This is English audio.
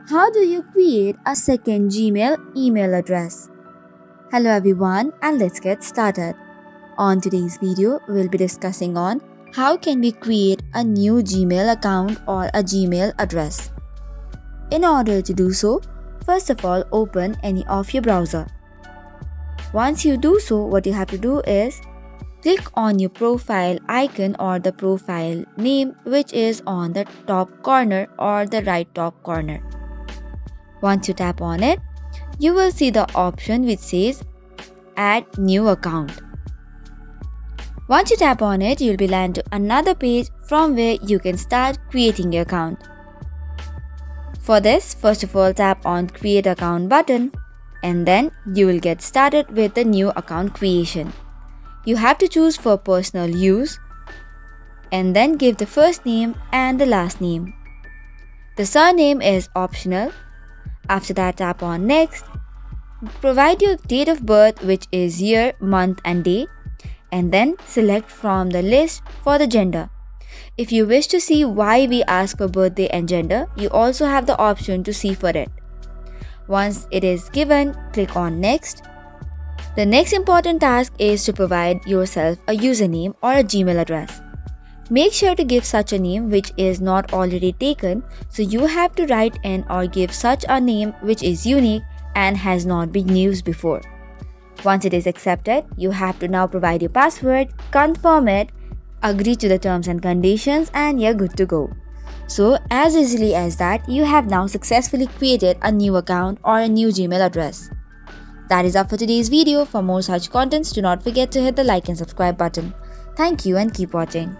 How do you create a second Gmail email address? Hello everyone, and let's get started. On today's video, we'll be discussing on how can we create a new Gmail account or a Gmail address. In order to do so, first of all open any of your browser. Once you do so, what you have to do is click on your profile icon or the profile name which is on the top corner or the right top corner. Once you tap on it, you will see the option which says Add New Account. Once you tap on it, you will be landed to another page from where you can start creating your account. For this, first of all tap on Create Account button and then you will get started with the new account creation. You have to choose for personal use and then give the first name and the last name. The surname is optional. After that, tap on Next. Provide your date of birth, which is year, month and day, and then select from the list for the gender. If you wish to see why we ask for birthday and gender, you also have the option to see for it. Once it is given, click on Next. The next important task is to provide yourself a username or a Gmail address. Make sure to give such a name which is not already taken, so you have to write in or give such a name which is unique and has not been used before. Once it is accepted, you have to now provide your password, confirm it, agree to the terms and conditions, and you're good to go. So as easily as that, you have now successfully created a new account or a new Gmail address. That is all for today's video. For more such contents, do not forget to hit the like and subscribe button. Thank you and keep watching.